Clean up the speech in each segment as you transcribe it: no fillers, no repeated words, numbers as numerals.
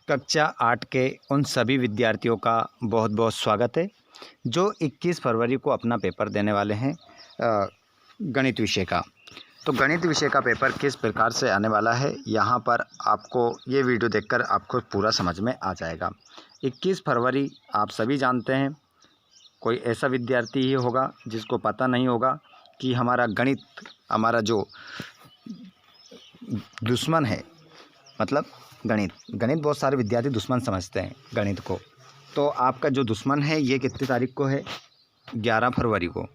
कक्षा 8 के उन सभी विद्यार्थियों का बहुत बहुत स्वागत है जो 21 फरवरी को अपना पेपर देने वाले हैं गणित विषय का। तो गणित विषय का पेपर किस प्रकार से आने वाला है, यहाँ पर आपको ये वीडियो देखकर आपको पूरा समझ में आ जाएगा। 21 फरवरी आप सभी जानते हैं, कोई ऐसा विद्यार्थी ही होगा जिसको पता नहीं होगा कि हमारा गणित, हमारा जो दुश्मन है, मतलब गणित बहुत सारे विद्यार्थी दुश्मन समझते हैं गणित को। तो आपका जो दुश्मन है ये कितनी तारीख को है? 11 फरवरी को।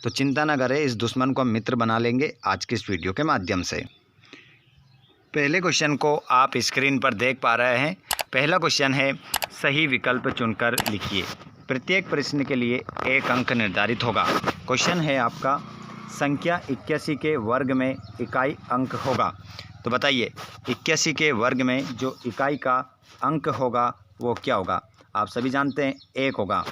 तो चिंता ना करें, इस दुश्मन को हम मित्र बना लेंगे आज की इस वीडियो के माध्यम से। पहले क्वेश्चन को आप स्क्रीन पर देख पा रहे हैं। पहला क्वेश्चन है, सही विकल्प चुनकर लिखिए। प्रत्येक प्रश्न के लिए 1 अंक निर्धारित होगा। क्वेश्चन है आपका, संख्या 81 के वर्ग में इकाई अंक होगा। तो बताइए 81 के वर्ग में जो इकाई का अंक होगा वो क्या होगा? आप सभी जानते हैं 1 होगा,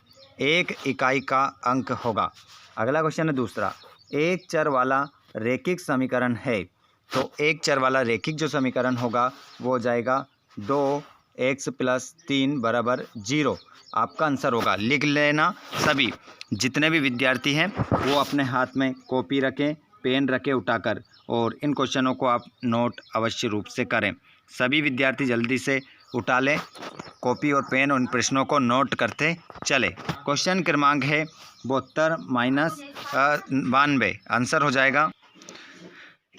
1 इकाई का अंक होगा। अगला क्वेश्चन है दूसरा, एक चर वाला रैखिक समीकरण है। तो एक चर वाला रैखिक जो समीकरण होगा वो हो जाएगा 2x + 3 = 0। आपका आंसर होगा। लिख लेना सभी, जितने भी विद्यार्थी हैं वो अपने हाथ में कॉपी रखें, पेन रखें उठाकर, और इन क्वेश्चनों को आप नोट अवश्य रूप से करें। सभी विद्यार्थी जल्दी से उठा लें कॉपी और पेन, उन प्रश्नों को नोट करते चले। क्वेश्चन क्रमांक है 72 - 92, आंसर हो जाएगा।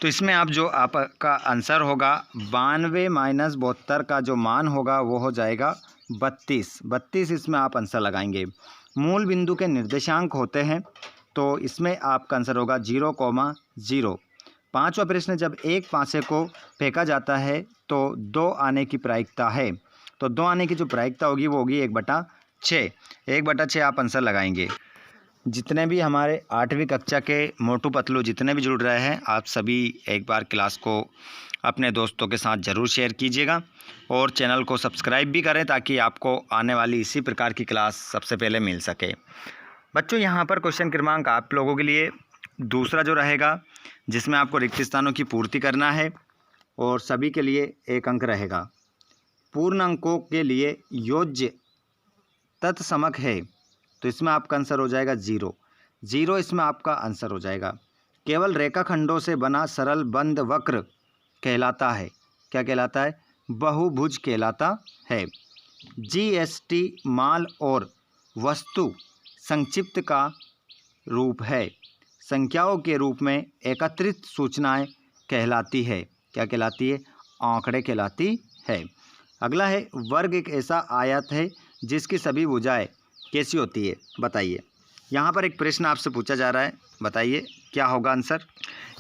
तो इसमें आप जो आपका आंसर होगा 92 - 72 का जो मान होगा वो हो जाएगा 32। इसमें आप आंसर लगाएंगे। मूल बिंदु के निर्देशांक होते हैं, तो इसमें आपका आंसर होगा 0,0। पांचवा प्रश्न, जब एक पासे को फेंका जाता है तो 2 आने की प्रायिकता है। तो 2 आने की जो प्रायिकता होगी वो होगी 1/6। 1/6 आप आंसर लगाएंगे। जितने भी हमारे 8वीं कक्षा के मोटू पतलू जितने भी जुड़ रहे हैं, आप सभी एक बार क्लास को अपने दोस्तों के साथ ज़रूर शेयर कीजिएगा और चैनल को सब्सक्राइब भी करें ताकि आपको आने वाली इसी प्रकार की क्लास सबसे पहले मिल सके। बच्चों, यहाँ पर क्वेश्चन क्रमांक आप लोगों के लिए दूसरा जो रहेगा, जिसमें आपको रिक्त स्थानों की पूर्ति करना है और सभी के लिए 1 अंक रहेगा। पूर्ण अंकों के लिए योज्य तत्समक है, तो इसमें आपका आंसर हो जाएगा 0। इसमें आपका आंसर हो जाएगा। केवल रेखाखंडों से बना सरल बंद वक्र कहलाता है। क्या कहलाता है? बहुभुज कहलाता है। GST माल और वस्तु संक्षिप्त का रूप है। संख्याओं के रूप में एकत्रित सूचनाएं कहलाती है। क्या कहलाती है? आंकड़े कहलाती है। अगला है, वर्ग एक ऐसा आयत है जिसकी सभी भुजाएं कैसी होती है? बताइए। यहाँ पर एक प्रश्न आपसे पूछा जा रहा है, बताइए क्या होगा आंसर।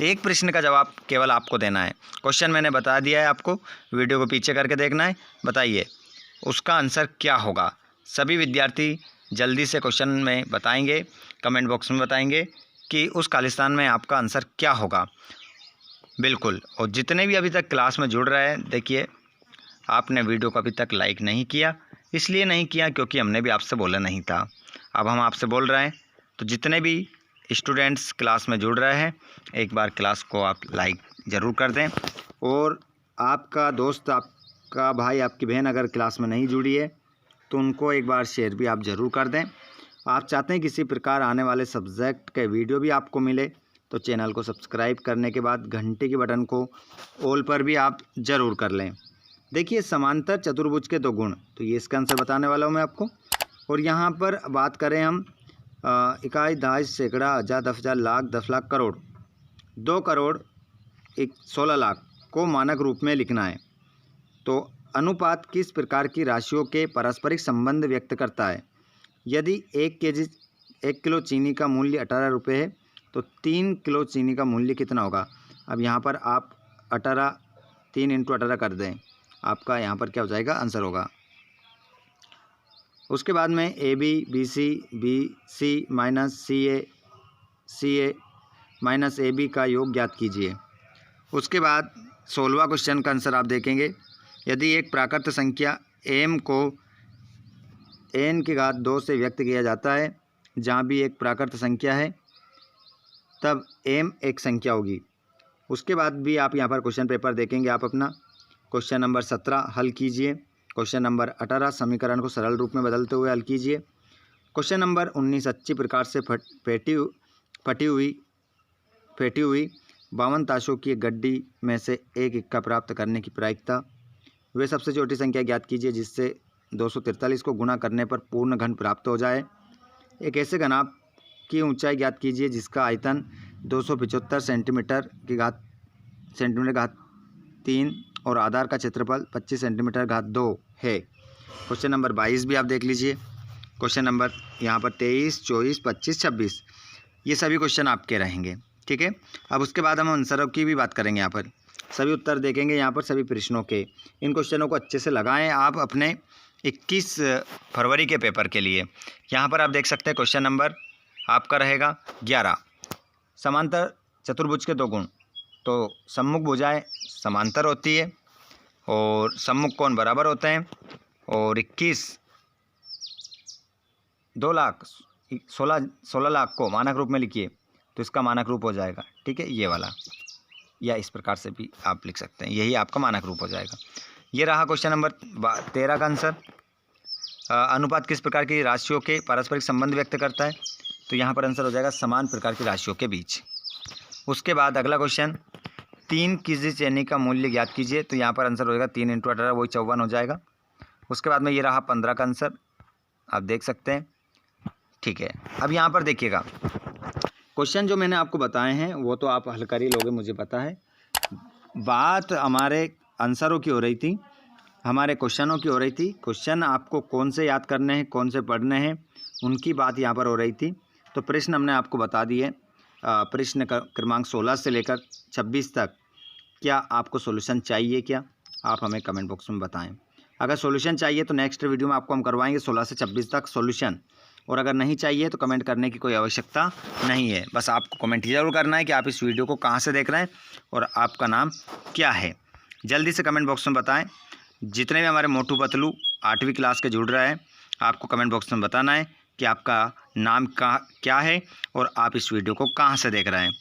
एक प्रश्न का जवाब केवल आपको देना है। क्वेश्चन मैंने बता दिया है आपको, वीडियो को पीछे करके देखना है। बताइए उसका आंसर क्या होगा। सभी विद्यार्थी जल्दी से क्वेश्चन में बताएंगे, कमेंट बॉक्स में बताएंगे कि उस खालिस्तान में आपका आंसर क्या होगा। बिल्कुल। और जितने भी अभी तक क्लास में जुड़ रहे हैं, देखिए आपने वीडियो को अभी तक लाइक नहीं किया, इसलिए नहीं किया क्योंकि हमने भी आपसे बोला नहीं था। अब हम आपसे बोल रहे हैं, तो जितने भी स्टूडेंट्स क्लास में जुड़ रहे हैं, एक बार क्लास को आप लाइक ज़रूर कर दें। और आपका दोस्त, आपका भाई, आपकी बहन अगर क्लास में नहीं जुड़ी है तो उनको एक बार शेयर भी आप ज़रूर कर दें। आप चाहते हैं किसी प्रकार आने वाले सब्जेक्ट के वीडियो भी आपको मिले, तो चैनल को सब्सक्राइब करने के बाद घंटे के बटन को ऑल पर भी आप ज़रूर कर लें। देखिए, समांतर चतुर्भुज के 2 गुण, तो ये इसका आंसर बताने वाला हूँ मैं आपको। और यहाँ पर बात करें हम इकाई, दहाई, सैकड़ा, हज़ार, 10,000, लाख, 10 लाख, करोड़। 2 करोड़ 16 लाख को मानक रूप में लिखना है। तो अनुपात किस प्रकार की राशियों के पारस्परिक संबंध व्यक्त करता है? यदि 1 किलो चीनी का मूल्य 18 रुपये है तो 3 किलो चीनी का मूल्य कितना होगा? अब यहाँ पर आप 3 × 18 कर दें, आपका यहाँ पर क्या हो जाएगा? आंसर होगा। उसके बाद में AB BC BC - CA CA - AB का योग ज्ञात कीजिए। उसके बाद 16वां क्वेश्चन का आंसर आप देखेंगे। यदि एक प्राकृत संख्या m को n की घात 2 से व्यक्त किया जाता है, जहाँ भी एक प्राकृत संख्या है तब m एक संख्या होगी। उसके बाद भी आप यहाँ पर क्वेश्चन पेपर देखेंगे। आप अपना क्वेश्चन नंबर 17 हल कीजिए क्वेश्चन नंबर 18 समीकरण को सरल रूप में बदलते हुए हल कीजिए। क्वेश्चन नंबर 19 अच्छी प्रकार से फटी हुई 52 ताशों की एक गड्डी में से एक इक्का प्राप्त करने की प्रायिकता। वे सबसे छोटी संख्या ज्ञात कीजिए जिससे 243 को गुणा करने पर पूर्ण घन प्राप्त हो जाए। एक ऐसे घनाभ की ऊंचाई ज्ञात कीजिए जिसका आयतन 275 सेंटीमीटर घात 3 और आधार का क्षेत्रफल 25 सेंटीमीटर घात 2 है। क्वेश्चन नंबर 22 भी आप देख लीजिए। क्वेश्चन नंबर यहाँ पर 23, 24, 25, 26 ये सभी क्वेश्चन आपके रहेंगे, ठीक है। अब उसके बाद हम आंसरों की भी बात करेंगे। यहाँ पर सभी उत्तर देखेंगे, यहाँ पर सभी प्रश्नों के। इन क्वेश्चनों को अच्छे से लगाएं आप अपने 21 फरवरी के पेपर के लिए। यहाँ पर आप देख सकते हैं क्वेश्चन नंबर आपका रहेगा 11 समांतर चतुर्भुज के दो गुण। तो सम्मुख भुजाएं समांतर होती है और सम्मुख कोण बराबर होते हैं। और 16 लाख को मानक रूप में लिखिए तो इसका मानक रूप हो जाएगा, ठीक है, ये वाला, या इस प्रकार से भी आप लिख सकते हैं, यही आपका मानक रूप हो जाएगा। ये रहा क्वेश्चन नंबर 13 का आंसर। अनुपात किस प्रकार की राशियों के पारस्परिक संबंध व्यक्त करता है? तो यहाँ पर आंसर हो जाएगा समान प्रकार की राशियों के बीच। उसके बाद अगला क्वेश्चन 3 किसी श्रेणी का मूल्य ज्ञात कीजिए। तो यहाँ पर आंसर हो जाएगा 3 × 18 वही 54 हो जाएगा। उसके बाद में ये रहा 15 का आंसर, आप देख सकते हैं, ठीक है। अब यहाँ पर देखिएगा क्वेश्चन जो मैंने आपको बताए हैं वो तो आप हल कर ही लोगे, मुझे पता है। बात हमारे आंसरों की हो रही थी, हमारे क्वेश्चनों की हो रही थी। क्वेश्चन आपको कौन से याद करने हैं, कौन से पढ़ने हैं, उनकी बात यहाँ पर हो रही थी। तो प्रश्न हमने आपको बता दिए। प्रश्न क्रमांक 16 से लेकर 26 तक क्या आपको सॉल्यूशन चाहिए क्या? आप हमें कमेंट बॉक्स में बताएं। अगर सॉल्यूशन चाहिए तो नेक्स्ट वीडियो में आपको हम करवाएंगे 16 से 26 तक सॉल्यूशन, और अगर नहीं चाहिए तो कमेंट करने की कोई आवश्यकता नहीं है। बस आपको कमेंट ज़रूर करना है कि आप इस वीडियो को कहाँ से देख रहे हैं और आपका नाम क्या है। जल्दी से कमेंट बॉक्स में बताएं। जितने भी हमारे मोटू पतलू 8वीं क्लास के जुड़ रहे हैं, आपको कमेंट बॉक्स में बताना है कि आपका नाम क्या है और आप इस वीडियो को कहाँ से देख रहे हैं।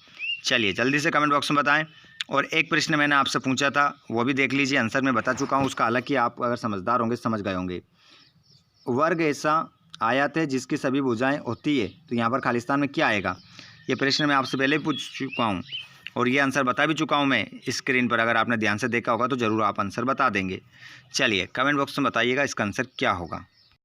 चलिए जल्दी से कमेंट बॉक्स में बताएं। और एक प्रश्न मैंने आपसे पूछा था वो भी देख लीजिए, आंसर मैं बता चुका हूँ उसका, हालांकि आप अगर समझदार होंगे समझ गए होंगे। वर्ग ऐसा आयत है जिसकी सभी भुजाएं होती है, तो यहाँ पर खालिस्तान में क्या आएगा? ये प्रश्न मैं आपसे पहले ही पूछ चुका हूँ और ये आंसर बता भी चुका हूँ मैं स्क्रीन पर। अगर आपने ध्यान से देखा होगा तो ज़रूर आप आंसर बता देंगे। चलिए कमेंट बॉक्स में बताइएगा इसका आंसर क्या होगा।